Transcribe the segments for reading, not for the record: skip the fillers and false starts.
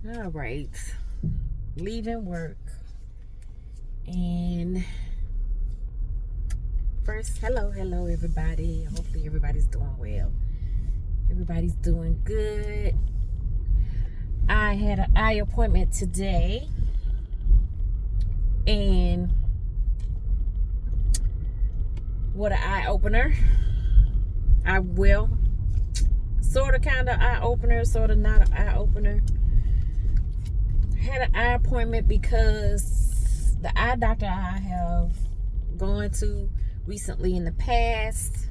All right, leaving work, and first, hello everybody. Hopefully everybody's doing well. Everybody's doing good. I had an eye appointment today, and what an eye opener. I will sort of kind of eye opener, sort of not an eye opener. Had an eye appointment because the eye doctor I have gone to recently in the past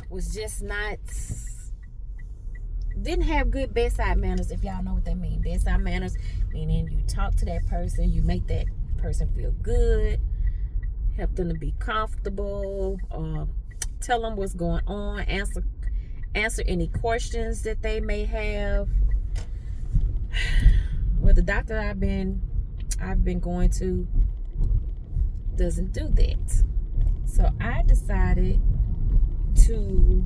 was just not, didn't have good bedside manners, if y'all know what that means. Bedside manners meaning you talk to that person, you make that person feel good, help them to be comfortable, tell them what's going on, answer any questions that they may have. Well, the doctor I've been going to doesn't do that. So I decided to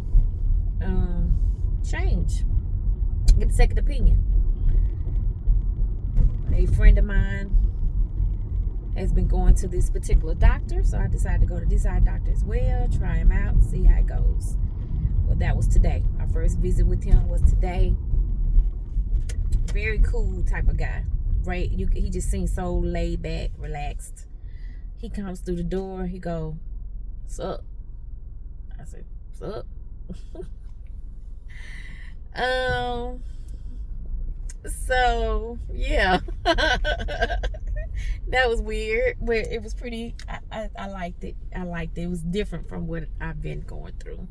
change, get a second opinion. A friend of mine has been going to this particular doctor, so I decided to go to this eye doctor as well, try him out, see how it goes. Well, that was today. Our first visit with him was today. Very cool type of guy. Right? He just seems so laid back, relaxed. He comes through the door. He go, "What's up?" I said, "What's up?" So yeah, that was weird, but it was pretty. I liked it. I liked it. It was different from what I've been going through.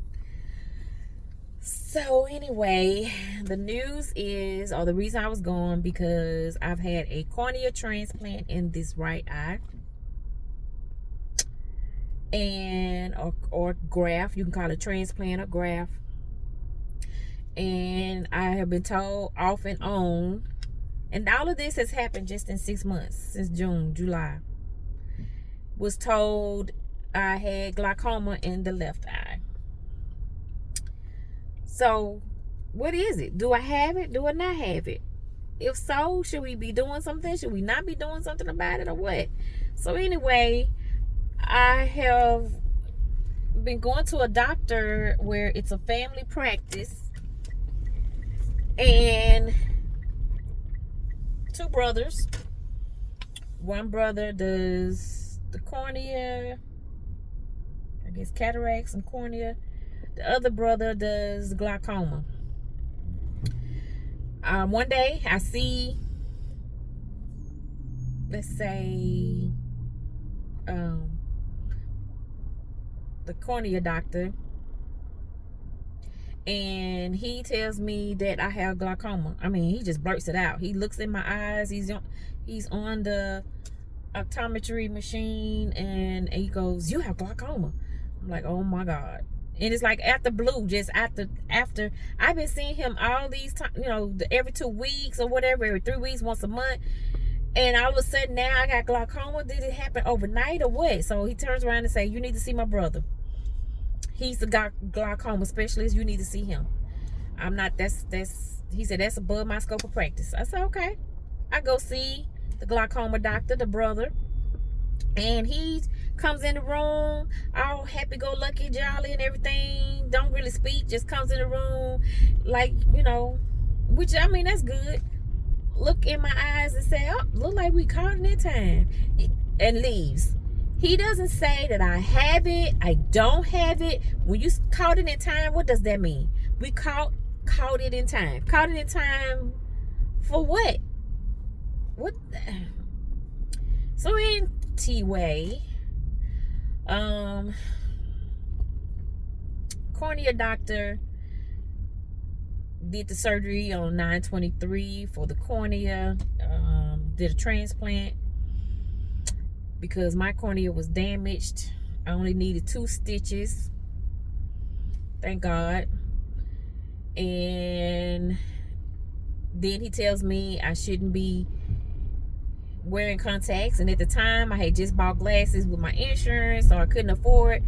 So anyway, the news is, or the reason I was going, because I've had a cornea transplant in this right eye, and or graft. You can call it transplant or graft. And I have been told off and on, and all of this has happened just in 6 months, since July. Was told I had glaucoma in the left eye. So, what is it? Do I have it? Do I not have it? If so, should we be doing something? Should we not be doing something about it, or what? So anyway, I have been going to a doctor where it's a family practice, and two brothers. One brother does the cornea, I guess cataracts and cornea. The other brother does glaucoma. One day I see, let's say, the cornea doctor, and he tells me that I have glaucoma. I mean, he just blurts it out. He looks in my eyes. He's on the optometry machine, and he goes, "You have glaucoma." I'm like, "Oh my God." And it's like after blue, just after I've been seeing him all these times, every 2 weeks or whatever, every 3 weeks, once a month. And all of a sudden now I got glaucoma. Did it happen overnight or what? So he turns around and say, "You need to see my brother. He's the glaucoma specialist. You need to see him." I'm not, he said, "That's above my scope of practice." I said, "Okay." I go see the glaucoma doctor, the brother, and he comes in the room all happy-go-lucky, jolly and everything, don't really speak, just comes in the room like, which, I mean, that's good. Look in my eyes and say, "Oh, look like we caught it in time," and leaves. He doesn't say that I have it, I don't have it. When you caught it in time, what does that mean? We caught it in time. Caught it in time for what? What? So anyway, cornea doctor did the surgery on 9/23 for the cornea. Did a transplant because my cornea was damaged. I only needed 2 stitches, thank God. And then he tells me I shouldn't be wearing contacts, and at the time I had just bought glasses with my insurance, so I couldn't afford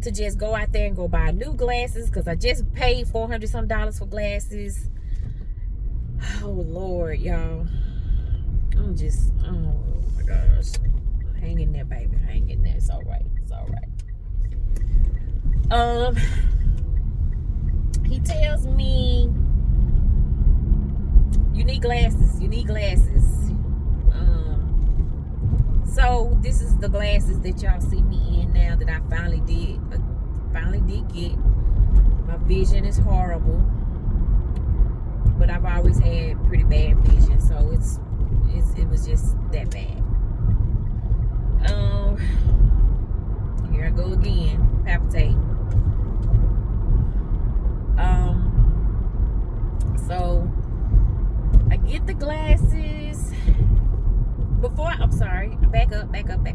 to just go out there and go buy new glasses, because I just paid $400 some for glasses. Oh Lord, y'all. I'm just, oh my gosh. Hang in there, baby. Hang in there. It's all right. It's all right. He tells me, you need glasses. You need glasses. So this is the glasses that y'all see me in now that I finally did get. My vision is horrible, but I've always had pretty bad vision, so it was just that bad. Here I go again, palpitate. So I get the glasses. Back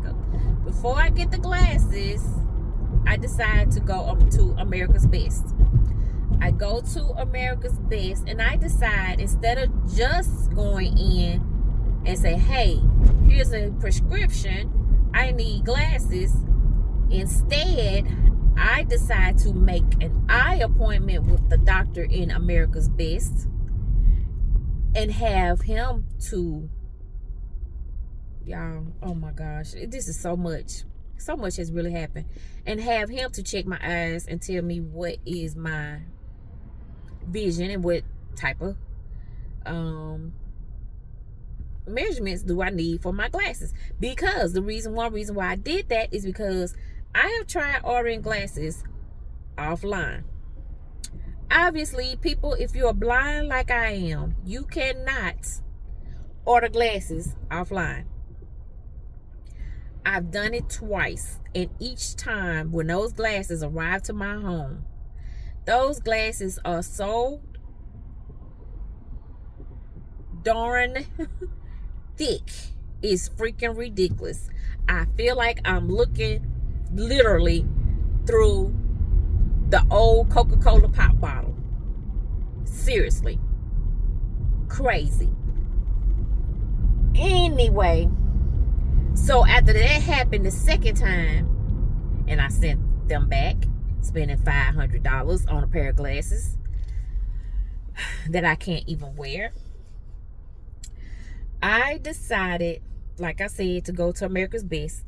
up. Before I get the glasses, I decide to go to America's Best. I go to America's Best and I decide, instead of just going in and say, hey, here's a prescription, I need glasses. Instead, I decide to make an eye appointment with the doctor in America's Best and have him to, y'all, oh my gosh, this is so much has really happened, and have him to check my eyes and tell me what is my vision and what type of measurements do I need for my glasses. Because one reason why I did that is because I have tried ordering glasses offline. Obviously, people, if you're blind like I am, you cannot order glasses offline. I've done it twice, and each time when those glasses arrive to my home, those glasses are so darn thick, it's freaking ridiculous. I feel like I'm looking literally through the old Coca-Cola pop bottle. Seriously. Crazy. Anyway, so after that happened the second time, and I sent them back, spending $500 on a pair of glasses that I can't even wear, I decided, like I said, to go to America's Best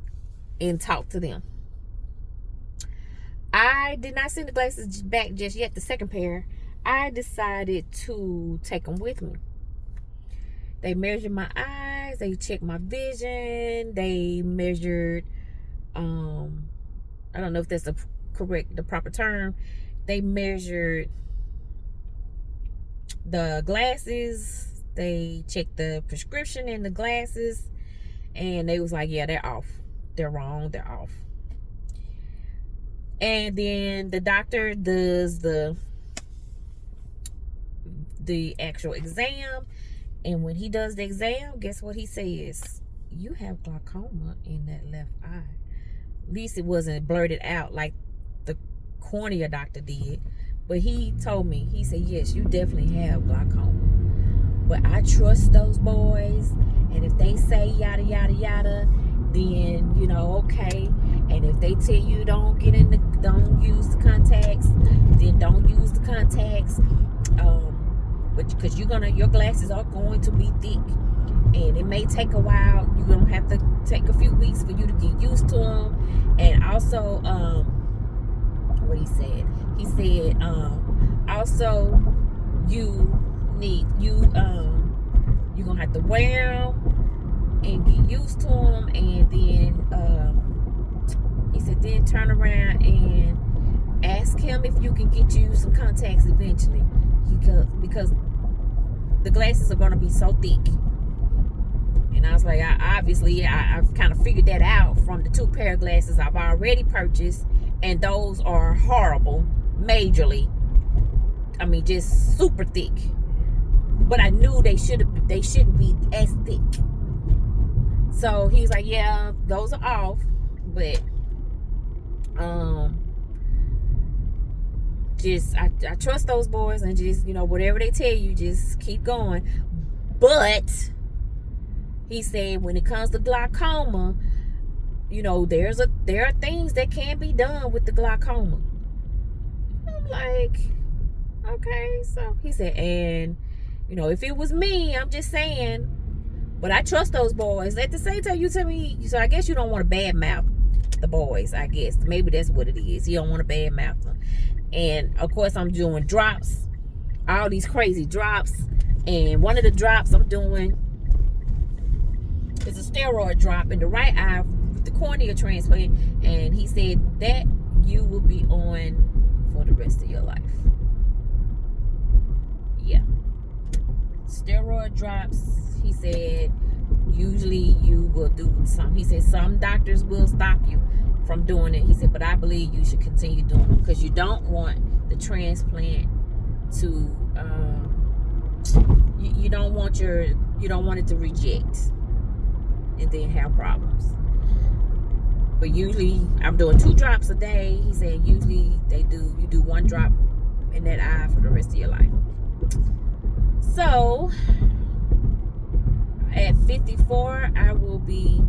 and talk to them. I did not send the glasses back just yet, the second pair. I decided to take them with me. They measured my eyes, they checked my vision, they measured, I don't know if that's the proper term. They measured the glasses, they checked the prescription in the glasses, and they was like, yeah, they're off. They're wrong, they're off. And then the doctor does the actual exam. And when he does the exam, guess what he says? You have glaucoma in that left eye. At least it wasn't blurted out like the cornea doctor did. But he told me, he said, yes, you definitely have glaucoma. But I trust those boys. And if they say yada, yada, yada, then, you know, okay. And if they tell you don't use the contacts, then don't use the contacts. But because your glasses are going to be thick, and it may take a while. You're gonna have to take a few weeks for you to get used to them. And also, what he said also you're gonna have to wear them and get used to them, and then he said then turn around and ask him if you can get you some contacts eventually, because the glasses are going to be so thick. And I was like, I've kind of figured that out from the 2 pair of glasses I've already purchased, and those are horrible, majorly. I mean, just super thick. But I knew they shouldn't be as thick. So he's like, yeah, those are off, but I trust those boys, and just, you know, whatever they tell you, just keep going. But he said when it comes to glaucoma, you know, there are things that can be done with the glaucoma. I'm like, okay. So he said, and You know, if it was me, I'm just saying. But I trust those boys. At the same time, you tell me, so I guess you don't want to badmouth the boys, I guess. Maybe that's what it is. You don't want to badmouth them. And, of course, I'm doing drops. All these crazy drops. And one of the drops I'm doing is a steroid drop in the right eye with the cornea transplant. And he said that you will be on for the rest of your life. Yeah. Steroid drops, he said, usually you will do some. He said some doctors will stop you from doing it. He said, but I believe you should continue doing it because you don't want the transplant to you don't want it to reject and then have problems. But usually I'm doing 2 drops a day. He said usually you do 1 drop in that eye for the rest of your life. So at 54, I will be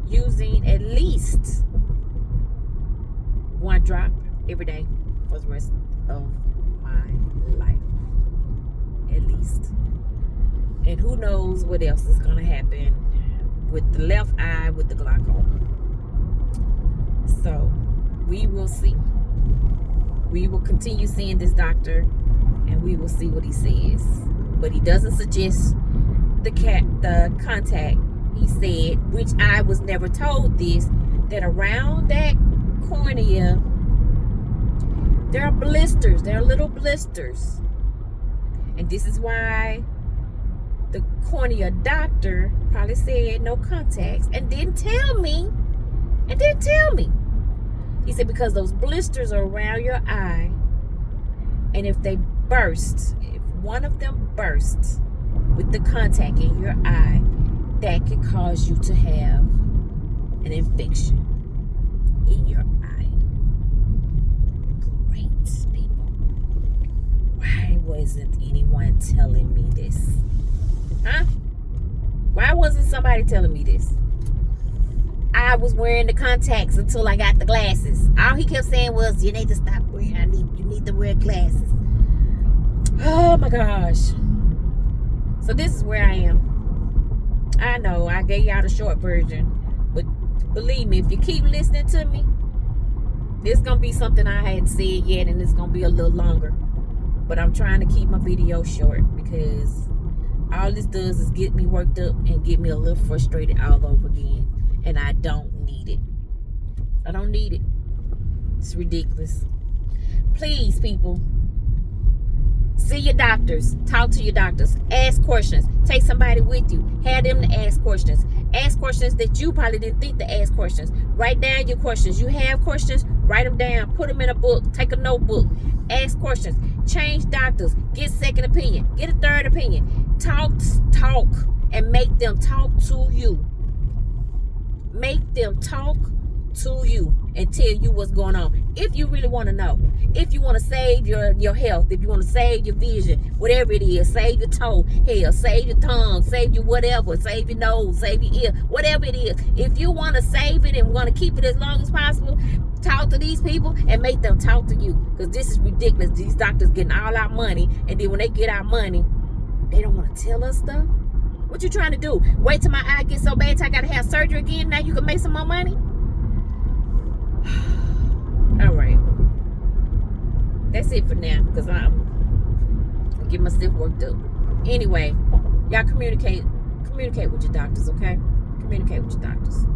using at least 1 drop every day for the rest of my life. At least. And who knows what else is going to happen with the left eye with the glaucoma. So we will see. We will continue seeing this doctor and we will see what he says. But he doesn't suggest the contact. He said, which I was never told this, that around that cornea there are blisters. There are little blisters. And this is why the cornea doctor probably said no contacts and didn't tell me. He said because those blisters are around your eye, and if they burst, if one of them bursts with the contact in your eye, that could cause you to have an infection in your eye. Great, people. Why wasn't anyone telling me this? Huh? Why wasn't somebody telling me this? I was wearing the contacts until I got the glasses. All he kept saying was, you need to stop wearing, you need to wear glasses. Oh my gosh. So this is where I am. I know I gave y'all the short version, but believe me, if you keep listening to me, this is going to be something I hadn't said yet, and it's going to be a little longer. But I'm trying to keep my video short because all this does is get me worked up and get me a little frustrated all over again. And I don't need it. I don't need it. It's ridiculous. Please, people, see your doctors. Talk to your doctors. Ask questions. Take somebody with you. Have them to ask questions. Ask questions that you probably didn't think to ask questions. Write down your questions. You have questions, write them down. Put them in a book. Take a notebook. Ask questions. Change doctors. Get second opinion. Get a third opinion. Talk, and make them talk to you. Make them talk to you and tell you what's going on. If you really want to know. If you want to save your health. If you want to save your vision. Whatever it is. Save your toe. Hell, save your tongue. Save your whatever. Save your nose. Save your ear. Whatever it is. If you want to save it and want to keep it as long as possible, talk to these people and make them talk to you. Because this is ridiculous. These doctors getting all our money. And then when they get our money, they don't want to tell us stuff. What you trying to do? Wait till my eye gets so bad till I gotta have surgery again? Now you can make some more money? All right. That's it for now because I'm getting myself worked up. Anyway, y'all communicate with your doctors, okay? Communicate with your doctors.